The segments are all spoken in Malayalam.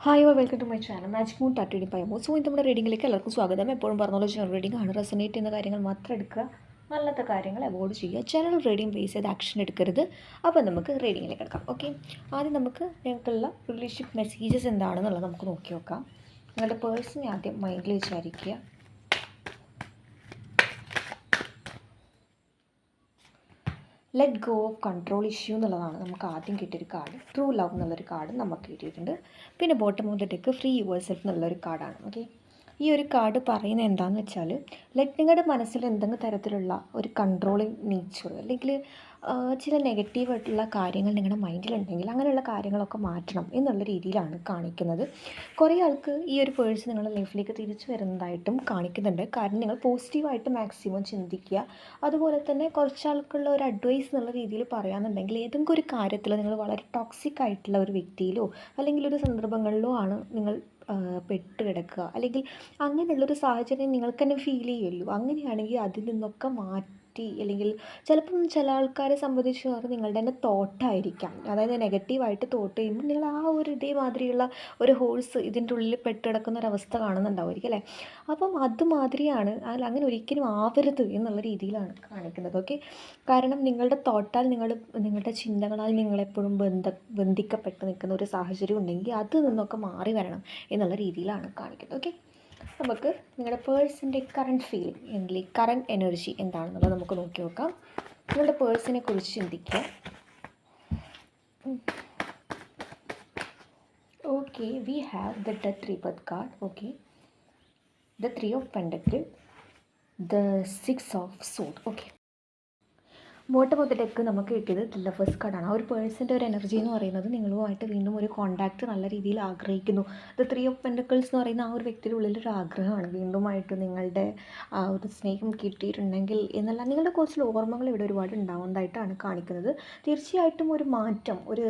Hi all welcome to my channel Magic Moon ടാറ്റഡി പയമോ. സോ നമ്മുടെ റീഡിങ്ങിലേക്ക് എല്ലാവർക്കും സ്വാഗതം. എപ്പോഴും പറഞ്ഞോളൂ, ജനറൽ റീഡിംഗ് ആണ്. റെസനേറ്റ് ചെയ്യുന്ന കാര്യങ്ങൾ മാത്രം എടുക്കുക, അല്ലാത്ത കാര്യങ്ങൾ അവോയ്ഡ് ചെയ്യുക. ജനറൽ റീഡിംഗ് ബേസ് ചെയ്ത് ആക്ഷൻ എടുക്കരുത്. അപ്പോൾ നമുക്ക് റീഡിങ്ങിലേക്ക് എടുക്കാം. ഓക്കെ, ആദ്യം നമുക്ക് ഞങ്ങൾക്കുള്ള റിലേഷൻഷിപ്പ് മെസ്സേജസ് എന്താണെന്നുള്ളത് നമുക്ക് നോക്കി നോക്കാം. നിങ്ങളുടെ പേഴ്സണെ ആദ്യം മൈൻഡിൽ വിചാരിക്കുക. Let go of control issue എന്നുള്ളതാണ് നമുക്ക് ആദ്യം കിട്ടിയൊരു കാർഡ്. ട്രൂ ലവ് എന്നുള്ളൊരു കാർഡ് നമുക്ക് കിട്ടിയിട്ടുണ്ട്. പിന്നെ bottom of the deck free your self എന്നുള്ളൊരു കാർഡാണ്. ഓക്കെ, ഈ ഒരു കാർഡ് പറയുന്നത് എന്താണെന്ന് വെച്ചാൽ, നിങ്ങളുടെ മനസ്സിൽ എന്തെങ്കിലും തരത്തിലുള്ള ഒരു കൺട്രോളിങ് നേച്ചർ അല്ലെങ്കിൽ ചില നെഗറ്റീവായിട്ടുള്ള കാര്യങ്ങൾ നിങ്ങളുടെ മൈൻഡിലുണ്ടെങ്കിൽ അങ്ങനെയുള്ള കാര്യങ്ങളൊക്കെ മാറ്റണം എന്നുള്ള രീതിയിലാണ് കാണിക്കുന്നത്. കുറേ ആൾക്ക് ഈ ഒരു പേഴ്സൺ നിങ്ങളുടെ ലൈഫിലേക്ക് തിരിച്ചു വരുന്നതായിട്ടും കാണിക്കുന്നുണ്ട്. കാരണം നിങ്ങൾ പോസിറ്റീവായിട്ട് മാക്സിമം ചിന്തിക്കുക. അതുപോലെ തന്നെ കുറച്ചാൾക്കുള്ള ഒരു അഡ്വൈസ് എന്നുള്ള രീതിയിൽ പറയുകയാണെന്നുണ്ടെങ്കിൽ, ഏതെങ്കിലും ഒരു കാര്യത്തിൽ നിങ്ങൾ വളരെ ടോക്സിക് ആയിട്ടുള്ള ഒരു വ്യക്തിയിലോ അല്ലെങ്കിൽ ഒരു സന്ദർഭങ്ങളിലോ ആണ് നിങ്ങൾ പെട്ട് കിടക്കുക, അല്ലെങ്കിൽ അങ്ങനെയുള്ളൊരു സാഹചര്യം നിങ്ങൾക്ക് തന്നെ ഫീൽ ചെയ്യുമല്ലോ. അങ്ങനെയാണെങ്കിൽ അതിൽ നിന്നൊക്കെ അല്ലെങ്കിൽ ചിലപ്പം ചില ആൾക്കാരെ സംബന്ധിച്ച് പറഞ്ഞാൽ നിങ്ങളുടെ തന്നെ തോട്ടായിരിക്കാം. അതായത് നെഗറ്റീവായിട്ട് തോട്ട് ചെയ്യുമ്പോൾ നിങ്ങൾ ആ ഒരു ഇതേമാതിരിയുള്ള ഒരു ഹോൾസ് ഇതിൻ്റെ ഉള്ളിൽ പെട്ട് കിടക്കുന്ന ഒരവസ്ഥ കാണുന്നുണ്ടാവുമായിരിക്കും അല്ലേ. അപ്പം അതുമാതിരിയാണ്, അങ്ങനെ ഒരിക്കലും ആവരുത് എന്നുള്ള രീതിയിലാണ് കാണിക്കുന്നത്. ഓക്കെ, കാരണം നിങ്ങളുടെ തോട്ടാൽ നിങ്ങളുടെ ചിന്തകളാൽ നിങ്ങളെപ്പോഴും ബന്ധിക്കപ്പെട്ട് നിൽക്കുന്ന ഒരു സാഹചര്യം ഉണ്ടെങ്കിൽ അതിൽ നിന്നൊക്കെ മാറി വരണം എന്നുള്ള രീതിയിലാണ് കാണിക്കുന്നത്. ഓക്കെ, നമുക്ക് നിങ്ങളുടെ പേഴ്സൻ്റെ കറണ്ട് ഫീലിംഗ് അല്ലെങ്കിൽ കറണ്ട് എനർജി എന്താണെന്നുള്ളത് നമുക്ക് നോക്കി നോക്കാം. നിങ്ങളുടെ പേഴ്സണെ കുറിച്ച് ചിന്തിക്കുക. Okay, we have the death rebirth card. Okay, the 3 of Pentacles, the 6 of Swords. Okay, bottom of the deck നമുക്ക് കിട്ടിയത് ലവേഴ്സ് കാർഡാണ്. ആ ഒരു പേഴ്സൻ്റെ ഒരു എനർജി എന്ന് പറയുന്നത് നിങ്ങളുമായിട്ട് വീണ്ടും ഒരു കോൺടാക്റ്റ് നല്ല രീതിയിൽ ആഗ്രഹിക്കുന്നു. ദ 3 of Pentacles എന്ന് പറയുന്ന ആ ഒരു വ്യക്തിയുടെ ഉള്ളിലൊരു ആഗ്രഹമാണ് വീണ്ടുമായിട്ട് നിങ്ങളുടെ ആ ഒരു സ്നേഹം കിട്ടിയിട്ടുണ്ടെങ്കിൽ എന്നല്ല, നിങ്ങളുടെ കുറച്ച് ഓർമ്മകൾ ഇവിടെ ഒരുപാട് ഉണ്ടാവുന്നതായിട്ടാണ് കാണിക്കുന്നത്. തീർച്ചയായിട്ടും ഒരു മാറ്റം ഒരു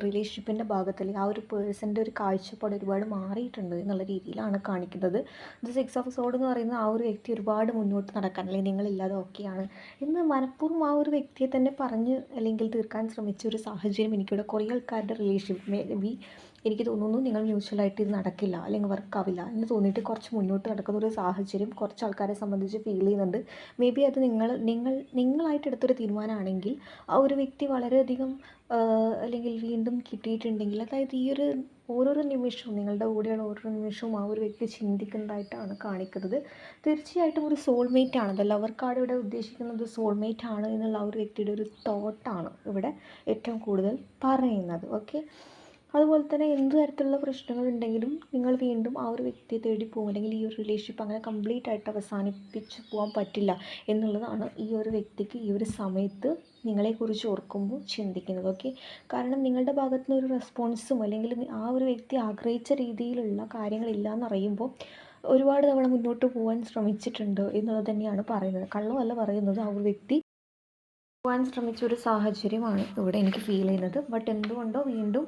റിലേഷൻഷിപ്പിൻ്റെ ഭാഗത്ത് അല്ലെങ്കിൽ ആ ഒരു പേഴ്സൻ്റെ ഒരു കാഴ്ചപ്പാട് ഒരുപാട് മാറിയിട്ടുണ്ട് എന്നുള്ള രീതിയിലാണ് കാണിക്കുന്നത്. ദ 6 of Swords എന്ന് പറയുന്ന ആ ഒരു വ്യക്തി ഒരുപാട് മുന്നോട്ട് നടക്കാൻ അല്ലെങ്കിൽ നിങ്ങളില്ലാതെ ഓക്കെയാണ് എന്ന് മനഃപൂർവ്വം ആ ഒരു വ്യക്തിയെ തന്നെ പറഞ്ഞ് അല്ലെങ്കിൽ തീർക്കാൻ ശ്രമിച്ച ഒരു സാഹചര്യം എനിക്കിവിടെ കുറേ ആൾക്കാരുടെ റിലേഷൻഷിപ്പ് മേ ബി എനിക്ക് തോന്നുന്നു നിങ്ങൾ മ്യൂച്വലായിട്ട് ഇത് നടക്കില്ല അല്ലെങ്കിൽ വർക്കാവില്ല എന്ന് തോന്നിയിട്ട് കുറച്ച് മുന്നോട്ട് നടക്കുന്ന ഒരു സാഹചര്യം കുറച്ച് ആൾക്കാരെ സംബന്ധിച്ച് ഫീൽ ചെയ്യുന്നുണ്ട്. മേ ബി അത് നിങ്ങളായിട്ട് എടുത്തൊരു തീരുമാനമാണെങ്കിൽ ആ ഒരു വ്യക്തി വളരെയധികം അല്ലെങ്കിൽ വീണ്ടും കിട്ടിയിട്ടുണ്ടെങ്കിൽ, അതായത് ഈ ഒരു ഓരോരോ നിമിഷവും നിങ്ങളുടെ കൂടെയുള്ള ഓരോ നിമിഷവും ആ ഒരു വ്യക്തി ചിന്തിക്കുന്നതായിട്ടാണ് കാണിക്കുന്നത്. തീർച്ചയായിട്ടും ഒരു സോൾമേറ്റ് ആണ്. ലവർ കാർഡ് ഇവിടെ ഉദ്ദേശിക്കുന്നത് സോൾമേറ്റ് ആണ് എന്നുള്ള ആ ഒരു വ്യക്തിയുടെ ഒരു തോട്ടാണ് ഇവിടെ ഏറ്റവും കൂടുതൽ പറയുന്നത്. ഓക്കെ, അതുപോലെ തന്നെ എന്ത് തരത്തിലുള്ള പ്രശ്നങ്ങളുണ്ടെങ്കിലും നിങ്ങൾ വീണ്ടും ആ ഒരു വ്യക്തിയെ തേടി പോകും, അല്ലെങ്കിൽ ഈ ഒരു റിലേഷൻഷിപ്പ് അങ്ങനെ കംപ്ലീറ്റ് ആയിട്ട് അവസാനിപ്പിച്ച് പോകാൻ പറ്റില്ല എന്നുള്ളതാണ് ഈ ഒരു വ്യക്തിക്ക് ഈ ഒരു സമയത്ത് നിങ്ങളെക്കുറിച്ച് ഓർക്കുമ്പോൾ ചിന്തിക്കുന്നത്. ഓക്കെ, കാരണം നിങ്ങളുടെ ഭാഗത്തു നിന്ന് ഒരു റെസ്പോൺസും അല്ലെങ്കിൽ ആ ഒരു വ്യക്തി ആഗ്രഹിച്ച രീതിയിലുള്ള കാര്യങ്ങളില്ല എന്നറിയുമ്പോൾ ഒരുപാട് തവണ മുന്നോട്ട് പോകാൻ ശ്രമിച്ചിട്ടുണ്ട് എന്നുള്ളത് തന്നെയാണ് പറയുന്നത്. കള്ളമല്ല പറയുന്നത്, ആ ഒരു വ്യക്തി പോകാൻ ശ്രമിച്ച ഒരു സാഹചര്യമാണ് ഇവിടെ എനിക്ക് ഫീൽ ചെയ്യുന്നത്. ബട്ട് എന്തുകൊണ്ടോ വീണ്ടും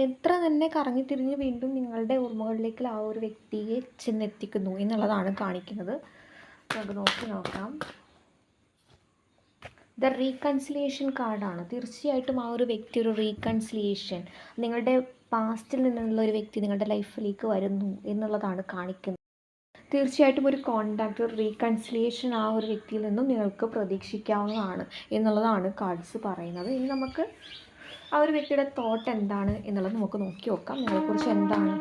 എത്ര തന്നെ കറങ്ങിത്തിരിഞ്ഞ് വീണ്ടും നിങ്ങളുടെ ഓർമ്മകളിലേക്ക് ആ ഒരു വ്യക്തിയെ ചെന്നെത്തിക്കുന്നു എന്നുള്ളതാണ് കാണിക്കുന്നത്. നമുക്ക് നോക്കി നോക്കാം. ദ റീകൺസിലിയേഷൻ കാർഡാണ്. തീർച്ചയായിട്ടും ആ ഒരു വ്യക്തി ഒരു റീകൺസിലിയേഷൻ, നിങ്ങളുടെ പാസ്റ്റിൽ നിന്നുള്ള ഒരു വ്യക്തി നിങ്ങളുടെ ലൈഫിലേക്ക് വരുന്നു എന്നുള്ളതാണ് കാണിക്കുന്നത്. തീർച്ചയായിട്ടും ഒരു കോണ്ടാക്ട്, ഒരു റീകൺസിലിയേഷൻ ആ ഒരു വ്യക്തിയിൽ നിന്നും നിങ്ങൾക്ക് പ്രതീക്ഷിക്കാവുന്നതാണ് എന്നുള്ളതാണ് കാർഡ്സ് പറയുന്നത്. ഇനി നമുക്ക് ആ ഒരു വ്യക്തിയുടെ തോട്ട് എന്താണ് എന്നുള്ളത് നമുക്ക് നോക്കി നോക്കാം. നിങ്ങളെക്കുറിച്ച് എന്താണ്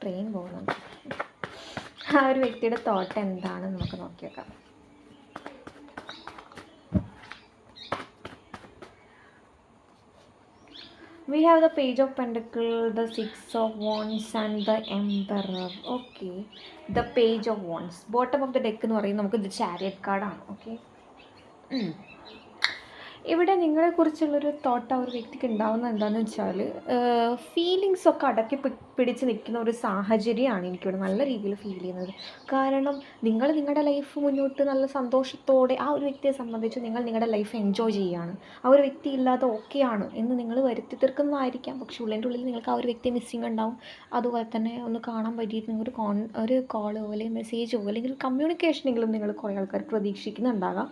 ട്രെയിൻ പോകുന്നത്, ആ ഒരു വ്യക്തിയുടെ തോട്ട് എന്താണ് നമുക്ക് നോക്കി നോക്കാം. We have the Page of Pentacles, the 6 of Wands and the Emperor. Okay, the Page of Wands. Bottom of the deck എന്ന് പറയുന്നത് നമുക്ക് the Chariot കാർഡാണ്. ഓക്കെ, ഇവിടെ നിങ്ങളെക്കുറിച്ചുള്ളൊരു തോട്ട് ആ ഒരു വ്യക്തിക്ക് ഉണ്ടാകുന്നത് എന്താണെന്ന് വെച്ചാൽ, ഫീലിങ്സൊക്കെ അടക്കി പിടിച്ച് നിൽക്കുന്ന ഒരു സാഹചര്യമാണ് എനിക്കിവിടെ നല്ല രീതിയിൽ ഫീൽ ചെയ്യുന്നത്. കാരണം നിങ്ങളുടെ ലൈഫ് മുന്നോട്ട് നല്ല സന്തോഷത്തോടെ ആ ഒരു വ്യക്തിയെ സംബന്ധിച്ച് നിങ്ങളുടെ ലൈഫ് എൻജോയ് ചെയ്യുകയാണ്. ആ ഒരു വ്യക്തി ഇല്ലാതെ ഓക്കെയാണ് എന്ന് നിങ്ങൾ വരുത്തി തീർക്കുന്നതായിരിക്കാം. പക്ഷേ ഉള്ളിൻ്റെ ഉള്ളിൽ നിങ്ങൾക്ക് ആ ഒരു വ്യക്തിയെ മിസ്സിങ് ഉണ്ടാവും. അതുപോലെ തന്നെ ഒന്ന് കാണാൻ പറ്റിയിട്ട് ഒരു കോളോ അല്ലെങ്കിൽ മെസ്സേജോ അല്ലെങ്കിൽ കമ്മ്യൂണിക്കേഷനെങ്കിലും നിങ്ങൾ കുറേ ആൾക്കാർ പ്രതീക്ഷിക്കുന്നുണ്ടാകാം.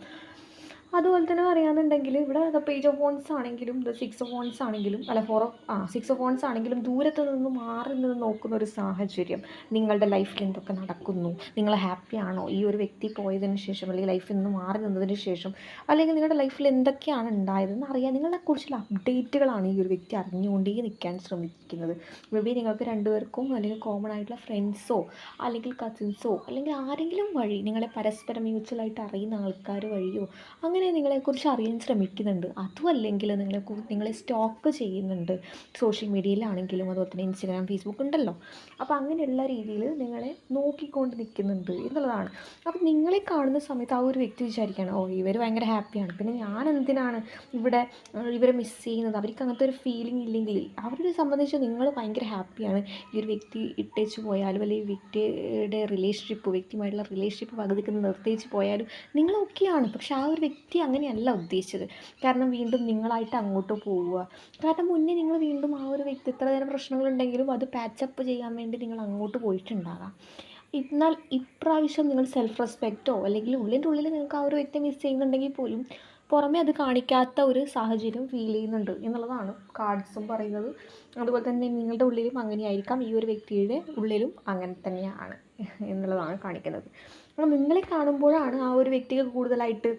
അതുപോലെ തന്നെ പറയുകയാണെന്നുണ്ടെങ്കിൽ ഇവിടെ ദ പേജ് ഓഫ് വോൺസ് ആണെങ്കിലും ദ 6 ഓഫ് വോൺസ് ആണെങ്കിലും അല്ല 6 ഓഫ് വോൺസ് ആണെങ്കിലും ദൂരത്ത് നിന്ന് മാറി നിന്ന് നോക്കുന്ന ഒരു സാഹചര്യം. നിങ്ങളുടെ ലൈഫിൽ എന്തൊക്കെ നടക്കുന്നു, നിങ്ങൾ ഹാപ്പിയാണോ ഈ ഒരു വ്യക്തി പോയതിന് ശേഷം, അല്ലെങ്കിൽ ലൈഫിൽ നിന്ന് മാറി നിന്നതിന് ശേഷം, അല്ലെങ്കിൽ നിങ്ങളുടെ ലൈഫിൽ എന്തൊക്കെയാണ് ഉണ്ടായതെന്ന് അറിയാൻ നിങ്ങളെക്കുറിച്ചുള്ള അപ്ഡേറ്റുകളാണ് ഈ ഒരു വ്യക്തി അറിഞ്ഞുകൊണ്ടേ നിൽക്കാൻ ശ്രമിക്കുന്നത്. മേ ബി നിങ്ങൾക്ക് രണ്ടുപേർക്കും അല്ലെങ്കിൽ കോമൺ ആയിട്ടുള്ള ഫ്രണ്ട്സോ അല്ലെങ്കിൽ കസിൻസോ അല്ലെങ്കിൽ ആരെങ്കിലും വഴി, നിങ്ങളെ പരസ്പരം മ്യൂച്വലായിട്ട് അറിയുന്ന ആൾക്കാർ വഴിയോ അങ്ങനെ നിങ്ങളെക്കുറിച്ച് അറിയാൻ ശ്രമിക്കുന്നുണ്ട്. അതുമല്ലെങ്കിൽ നിങ്ങളെ സ്റ്റോക്ക് ചെയ്യുന്നുണ്ട്, സോഷ്യൽ മീഡിയയിലാണെങ്കിലും അതുപോലെ തന്നെ ഇൻസ്റ്റഗ്രാം, ഫേസ്ബുക്ക് ഉണ്ടല്ലോ. അപ്പോൾ അങ്ങനെയുള്ള രീതിയിൽ നിങ്ങളെ നോക്കിക്കൊണ്ട് നിൽക്കുന്നുണ്ട് എന്നുള്ളതാണ്. അപ്പോൾ നിങ്ങളെ കാണുന്ന സമയത്ത് ആ ഒരു വ്യക്തി വിചാരിക്കുകയാണ്, ഓ ഇവർ ഭയങ്കര ഹാപ്പിയാണ്, പിന്നെ ഞാൻ എന്തിനാണ് ഇവിടെ ഇവരെ മിസ് ചെയ്യുന്നത്. അവർക്ക് അങ്ങനത്തെ ഒരു ഫീലിംഗ് ഇല്ലെങ്കിൽ അവരെ സംബന്ധിച്ച് നിങ്ങൾ ഭയങ്കര ഹാപ്പിയാണ്. ഈ ഒരു വ്യക്തി ഇട്ടേച്ച് പോയാലും അല്ലെങ്കിൽ വ്യക്തിയുടെ വ്യക്തിയുമായിട്ടുള്ള റിലേഷൻഷിപ്പ് പകുതിക്ക് നിർത്തിച്ച് പോയാലും നിങ്ങൾ ഓക്കെയാണ്. പക്ഷെ ആ ഒരു വ്യക്തി അങ്ങനെയല്ല ഉദ്ദേശിച്ചത്. കാരണം വീണ്ടും നിങ്ങളായിട്ട് അങ്ങോട്ട് പോവുക. കാരണം മുന്നേ നിങ്ങൾ വീണ്ടും ആ ഒരു വ്യക്തി എത്ര തരം പ്രശ്നങ്ങളുണ്ടെങ്കിലും അത് പാച്ചപ്പ് ചെയ്യാൻ വേണ്ടി നിങ്ങൾ അങ്ങോട്ട് പോയിട്ടുണ്ടാകാം. എന്നാൽ ഇപ്രാവശ്യം നിങ്ങൾ സെൽഫ് റെസ്പെക്റ്റോ അല്ലെങ്കിൽ ഉള്ളിൻ്റെ ഉള്ളിൽ നിങ്ങൾക്ക് ആ ഒരു വ്യക്തി മിസ് ചെയ്യുന്നുണ്ടെങ്കിൽ പോലും പുറമേ അത് കാണിക്കാത്ത ഒരു സാഹചര്യം ഫീൽ ചെയ്യുന്നുണ്ട് എന്നുള്ളതാണ് കാർഡ്സും പറയുന്നത്. അതുപോലെ തന്നെ നിങ്ങളുടെ ഉള്ളിലും അങ്ങനെയായിരിക്കാം, ഈ ഒരു വ്യക്തിയുടെ ഉള്ളിലും അങ്ങനെ തന്നെയാണ് എന്നുള്ളതാണ് കാണിക്കുന്നത്. അപ്പോൾ നിങ്ങളെ കാണുമ്പോഴാണ് ആ ഒരു വ്യക്തിക്ക് കൂടുതലായിട്ട്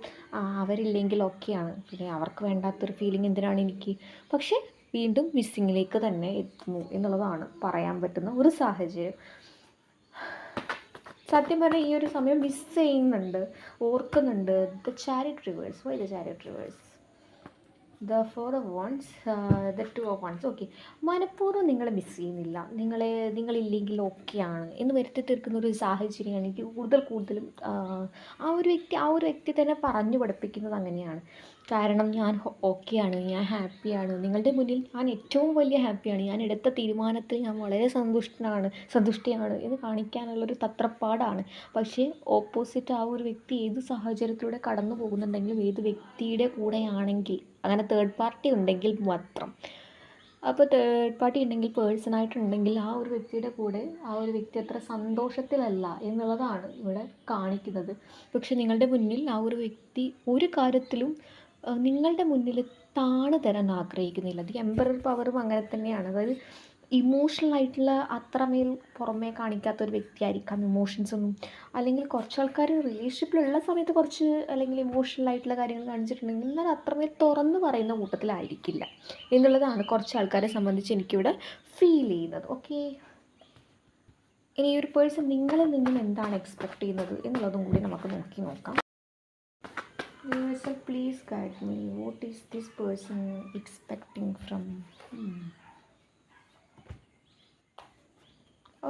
അവരില്ലെങ്കിൽ ഓക്കെയാണ്, പിന്നെ അവർക്ക് വേണ്ടാത്തൊരു ഫീലിംഗ് എന്തിനാണ് എനിക്ക്, പക്ഷേ വീണ്ടും മിസ്സിങ്ങിലേക്ക് തന്നെ എത്തുന്നു എന്നുള്ളതാണ് പറയാൻ പറ്റുന്ന ഒരു സാഹചര്യം. സത്യം പറഞ്ഞാൽ ഈ ഒരു സമയം മിസ് ചെയ്യുന്നുണ്ട്, ഓർക്കുന്നുണ്ട്. The chariot reverse, why the chariot reverse, the 4 of wands, the 2 of wands. Okay, മനഃപൂർവ്വം നിങ്ങളെ മിസ് ചെയ്യുന്നില്ല, നിങ്ങളില്ലെങ്കിൽ ഓക്കെയാണ് എന്ന് വരുത്തി തീർക്കുന്ന ഒരു സാഹചര്യമാണ് എനിക്ക് കൂടുതലും ആ ഒരു വ്യക്തി തന്നെ പറഞ്ഞു പഠിപ്പിക്കുന്നത് അങ്ങനെയാണ്. കാരണം ഞാൻ ഓക്കെയാണ്, ഞാൻ ഹാപ്പിയാണ്, നിങ്ങളുടെ മുന്നിൽ ഞാൻ ഏറ്റവും വലിയ ഹാപ്പിയാണ്, ഞാൻ എടുത്ത തീരുമാനത്തിൽ ഞാൻ വളരെ സന്തുഷ്ടിയാണ് എന്ന് കാണിക്കാനുള്ളൊരു തത്രപ്പാടാണ്. പക്ഷേ ഓപ്പോസിറ്റ് ആ ഒരു വ്യക്തി ഏത് സാഹചര്യത്തിലൂടെ കടന്നു പോകുന്നുണ്ടെങ്കിലും, ഏത് വ്യക്തിയുടെ കൂടെയാണെങ്കിൽ, അങ്ങനെ തേർഡ് പാർട്ടി ഉണ്ടെങ്കിൽ മാത്രം, അപ്പോൾ തേർഡ് പാർട്ടി ഉണ്ടെങ്കിൽ, പേഴ്സണായിട്ടുണ്ടെങ്കിൽ ആ ഒരു വ്യക്തിയുടെ കൂടെ ആ ഒരു വ്യക്തി അത്ര സന്തോഷത്തിലല്ല എന്നുള്ളതാണ് ഇവിടെ കാണിക്കുന്നത്. പക്ഷെ നിങ്ങളുടെ മുന്നിൽ ആ ഒരു വ്യക്തി ഒരു കാര്യത്തിലും നിങ്ങളുടെ മുന്നിൽ താണ് തരാൻ ആഗ്രഹിക്കുന്നില്ല. ദി എംപറർ പവറും അങ്ങനെ തന്നെയാണ്. അതായത് ഇമോഷണലായിട്ടുള്ള അത്രമേൽ പുറമേ കാണിക്കാത്തൊരു വ്യക്തിയായിരിക്കാം ഇമോഷൻസൊന്നും. അല്ലെങ്കിൽ കുറച്ച് ആൾക്കാർ റിലേഷൻഷിപ്പിലുള്ള സമയത്ത് കുറച്ച് അല്ലെങ്കിൽ ഇമോഷണലായിട്ടുള്ള കാര്യങ്ങൾ കാണിച്ചിട്ടുണ്ടെങ്കിൽ എന്നാൽ അത്രമേൽ തുറന്ന് പറയുന്ന കൂട്ടത്തിലായിരിക്കില്ല എന്നുള്ളതാണ് കുറച്ച് ആൾക്കാരെ സംബന്ധിച്ച് എനിക്കിവിടെ ഫീൽ ചെയ്യുന്നത്. ഓക്കെ, ഇനി ഈ ഒരു പേഴ്സൺ നിങ്ങളിൽ നിന്നും എന്താണ് എക്സ്പെക്റ്റ് ചെയ്യുന്നത് എന്നുള്ളതും കൂടി നമുക്ക് നോക്കാം. Universal, please guide me. What is this person expecting from?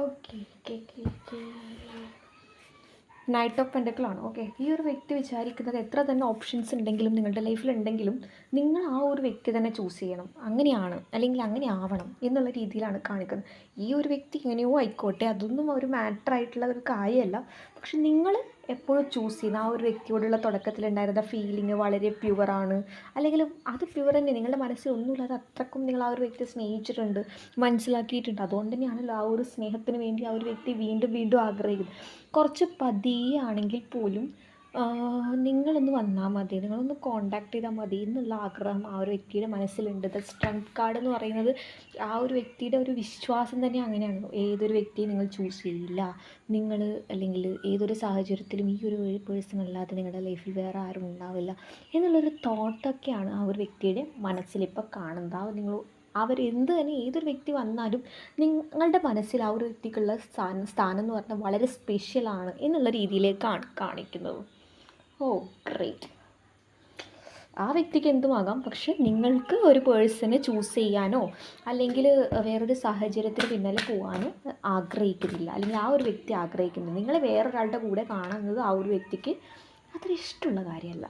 Okay. Knight of pentacle ആണ്. ഓക്കെ, ഈ ഒരു വ്യക്തി വിചാരിക്കുന്നത് എത്ര തന്നെ ഓപ്ഷൻസ് ഉണ്ടെങ്കിലും നിങ്ങളുടെ ലൈഫിലുണ്ടെങ്കിലും നിങ്ങൾ ആ ഒരു വ്യക്തി തന്നെ ചൂസ് ചെയ്യണം, അങ്ങനെയാണ് അല്ലെങ്കിൽ അങ്ങനെ ആവണം എന്നുള്ള രീതിയിലാണ് കാണിക്കുന്നത്. ഈ ഒരു വ്യക്തി എങ്ങനെയോ ആയിക്കോട്ടെ, അതൊന്നും ഒരു മാറ്റർ ആയിട്ടുള്ള ഒരു കാര്യമല്ല. പക്ഷെ നിങ്ങൾ എപ്പോഴും ചൂസ് ചെയ്യുന്ന ആ ഒരു വ്യക്തിയോടുള്ള തുടക്കത്തിലുണ്ടായിരുന്ന ഫീലിംഗ് വളരെ പ്യുവറാണ്, അല്ലെങ്കിൽ അത് പ്യുവർ തന്നെ, നിങ്ങളുടെ മനസ്സിൽ ഒന്നുമില്ലാതെ അത്രക്കും നിങ്ങൾ ആ ഒരു വ്യക്തിയെ സ്നേഹിച്ചിട്ടുണ്ട്, മനസ്സിലാക്കിയിട്ടുണ്ട്. അതുകൊണ്ട് തന്നെയാണല്ലോ ആ ഒരു സ്നേഹത്തിന് വേണ്ടി ആ ഒരു വ്യക്തി വീണ്ടും ആഗ്രഹിക്കുന്നത്. കുറച്ച് പതിയാണെങ്കിൽ പോലും നിങ്ങളൊന്ന് വന്നാൽ മതി, നിങ്ങളൊന്ന് കോണ്ടാക്ട് ചെയ്താൽ മതി എന്നുള്ള ആഗ്രഹം ആ ഒരു വ്യക്തിയുടെ മനസ്സിലുണ്ട്. ദ സ്ട്രെങ്ത് കാർഡ് എന്ന് പറയുന്നത് ആ ഒരു വ്യക്തിയുടെ ഒരു വിശ്വാസം തന്നെ അങ്ങനെയാണ്. ഏതൊരു വ്യക്തിയെ നിങ്ങൾ ചൂസ് ചെയ്യില്ല, നിങ്ങൾ അല്ലെങ്കിൽ ഏതൊരു സാഹചര്യത്തിലും ഈ ഒരു പേഴ്സൺ അല്ലാതെ നിങ്ങളുടെ ലൈഫിൽ വേറെ ആരും ഉണ്ടാവില്ല എന്നുള്ളൊരു തോട്ടൊക്കെയാണ് ആ ഒരു വ്യക്തിയുടെ മനസ്സിലിപ്പോൾ കാണുന്നത്. നിങ്ങൾ അവരെന്ത് തന്നെ ഏതൊരു വ്യക്തി വന്നാലും നിങ്ങളുടെ മനസ്സിൽ ആ ഒരു വ്യക്തിക്കുള്ള സ്ഥാനം എന്ന് പറഞ്ഞാൽ വളരെ സ്പെഷ്യലാണ് എന്നുള്ള രീതിയിലേക്കാണ് കാണിക്കുന്നത്. ഓ ഗ്രേറ്റ്. ആ വ്യക്തിക്ക് എന്തുമാകാം, പക്ഷെ നിങ്ങൾക്ക് ഒരു പേഴ്സണെ ചൂസ് ചെയ്യാനോ അല്ലെങ്കിൽ വേറൊരു സാഹചര്യത്തിന് പിന്നാലെ പോകാനോ ആഗ്രഹിക്കുന്നില്ല, അല്ലെങ്കിൽ ആ ഒരു വ്യക്തി ആഗ്രഹിക്കുന്നില്ല. നിങ്ങളെ വേറൊരാളുടെ കൂടെ കാണുന്നത് ആ ഒരു വ്യക്തിക്ക് അത്ര ഇഷ്ടമുള്ള കാര്യമല്ല.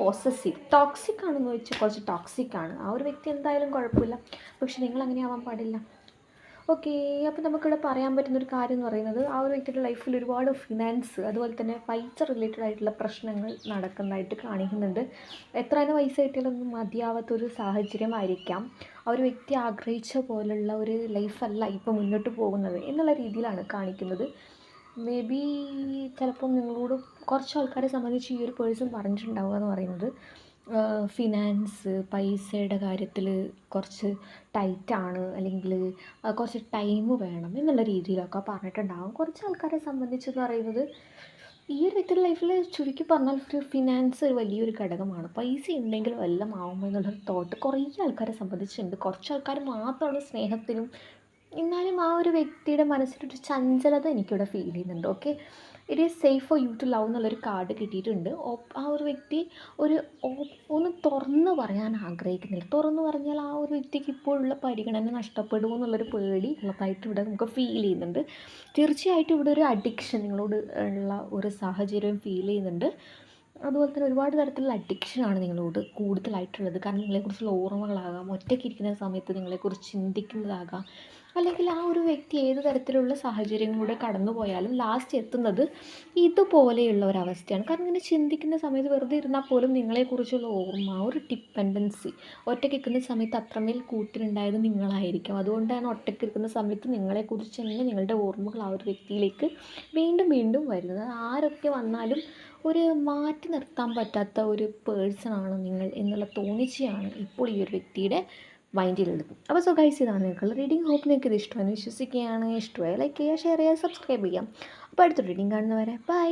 പോസസീവ്, ടോക്സിക് ആണെന്ന് വെച്ചാൽ കുറച്ച് ടോക്സിക്കാണ്. ആ ഒരു വ്യക്തി എന്തായാലും കുഴപ്പമില്ല, പക്ഷെ നിങ്ങൾ അങ്ങനെ ആവാൻ പാടില്ല. ഓക്കെ, അപ്പോൾ നമുക്കിവിടെ പറയാൻ പറ്റുന്നൊരു കാര്യം എന്ന് പറയുന്നത് ആ ഒരു വ്യക്തിയുടെ ലൈഫിൽ ഒരുപാട് ഫിനാൻസ് അതുപോലെ തന്നെ പൈസ റിലേറ്റഡ് ആയിട്ടുള്ള പ്രശ്നങ്ങൾ നടക്കുന്നതായിട്ട് കാണിക്കുന്നുണ്ട്. എത്ര തന്നെ പൈസ കിട്ടിയാലൊന്നും മതിയാവാത്തൊരു സാഹചര്യമായിരിക്കാം. ആ ഒരു വ്യക്തി ആഗ്രഹിച്ച പോലുള്ള ഒരു ലൈഫല്ല ഇപ്പോൾ മുന്നോട്ട് പോകുന്നത് എന്നുള്ള രീതിയിലാണ് കാണിക്കുന്നത്. മേ ബി ചിലപ്പം നിങ്ങളോട് കുറച്ച് ആൾക്കാരെ സംബന്ധിച്ച് ഈ ഒരു പേഴ്സൺ പറഞ്ഞിട്ടുണ്ടാവുക എന്ന് പറയുന്നത് ഫിനാൻസ് പൈസയുടെ കാര്യത്തിൽ കുറച്ച് ടൈറ്റാണ്, അല്ലെങ്കിൽ കുറച്ച് ടൈം വേണം എന്നുള്ള രീതിയിലൊക്കെ പറഞ്ഞിട്ടുണ്ടാകും. കുറച്ച് ആൾക്കാരെ സംബന്ധിച്ചെന്ന് പറയുന്നത് ഈ ഒരു വ്യക്തിയുടെ ലൈഫിൽ ചുരുക്കി പറഞ്ഞാൽ ഒരു ഫിനാൻസ് ഒരു വലിയൊരു ഘടകമാണ്. പൈസ ഉണ്ടെങ്കിലും എല്ലാം ആവുമ്പോൾ എന്നുള്ളൊരു തോട്ട് കുറേ ആൾക്കാരെ സംബന്ധിച്ചുണ്ട്. കുറച്ച് ആൾക്കാർ മാത്രമാണ് സ്നേഹത്തിലും, എന്നാലും ആ ഒരു വ്യക്തിയുടെ മനസ്സിലൊരു ചഞ്ചലത എനിക്കിവിടെ ഫീൽ ചെയ്യുന്നുണ്ട്. Okay, it is safe for you to love എന്നുള്ളൊരു കാർഡ് കിട്ടിയിട്ടുണ്ട്. ആ ഒരു വ്യക്തി ഒരു ഒന്ന് തുറന്ന് പറയാൻ ആഗ്രഹിക്കുന്നില്ല. തുറന്ന് പറഞ്ഞാൽ ആ ഒരു വ്യക്തിക്ക് ഇപ്പോഴുള്ള പരിഗണന നഷ്ടപ്പെടുമോ എന്നുള്ളൊരു പേടി ഉള്ളതായിട്ട് ഇവിടെ നമുക്ക് ഫീൽ ചെയ്യുന്നുണ്ട്. തീർച്ചയായിട്ടും ഇവിടെ ഒരു അഡിക്ഷൻ നിങ്ങളോട് ഉള്ള ഒരു സാഹചര്യം ഫീൽ ചെയ്യുന്നുണ്ട്. അതുപോലെ തന്നെ ഒരുപാട് തരത്തിലുള്ള അഡിക്ഷനാണ് നിങ്ങളോട് കൂടുതലായിട്ടുള്ളത്. കാരണം നിങ്ങളെക്കുറിച്ചുള്ള ഓർമ്മകളാകാം, ഒറ്റയ്ക്കിരിക്കുന്ന സമയത്ത് നിങ്ങളെക്കുറിച്ച് ചിന്തിക്കുന്നതാകാം, അല്ലെങ്കിൽ ആ ഒരു വ്യക്തി ഏത് തരത്തിലുള്ള സാഹചര്യങ്ങളിലൂടെ കടന്നു പോയാലും ലാസ്റ്റ് എത്തുന്നത് ഇതുപോലെയുള്ള ഒരവസ്ഥയാണ്. കാരണം ഇങ്ങനെ ചിന്തിക്കുന്ന സമയത്ത് വെറുതെ ഇരുന്നാൽ പോലും നിങ്ങളെക്കുറിച്ചുള്ള ഓർമ്മ, ഒരു ഡിപ്പെൻഡൻസി, ഒറ്റയ്ക്ക് നിൽക്കുന്ന സമയത്ത് അത്രമേൽ കൂട്ടിനുണ്ടായത് നിങ്ങളായിരിക്കും. അതുകൊണ്ടാണ് ഒറ്റയ്ക്ക് നിൽക്കുന്ന സമയത്ത് നിങ്ങളെക്കുറിച്ച് തന്നെ നിങ്ങളുടെ ഓർമ്മകൾ ആ ഒരു വ്യക്തിയിലേക്ക് വീണ്ടും വീണ്ടും വരുന്നത്. ആരൊക്കെ വന്നാലും ഒരു മാറ്റി നിർത്താൻ പറ്റാത്ത ഒരു പേഴ്സണാണ് നിങ്ങൾ എന്നുള്ള തോന്നിച്ചയാണ് ഇപ്പോൾ ഈ ഒരു വ്യക്തിയുടെ മൈൻഡിലുള്ളത്. അപ്പോൾ സോ ഗൈസ്, ഇതാണ് നിങ്ങൾക്കുള്ള റീഡിംഗ്. ഹോപ്പ് നിങ്ങൾക്ക് ഇത് ഇഷ്ടമെന്ന് വിശ്വസിക്കുകയാണ്. ഇഷ്ടമായി ലൈക്ക് ചെയ്യുക, ഷെയർ ചെയ്യുക, സബ്സ്ക്രൈബ് ചെയ്യാം. അപ്പോൾ അടുത്ത റീഡിംഗ് കാണുന്നവരെ ബൈ.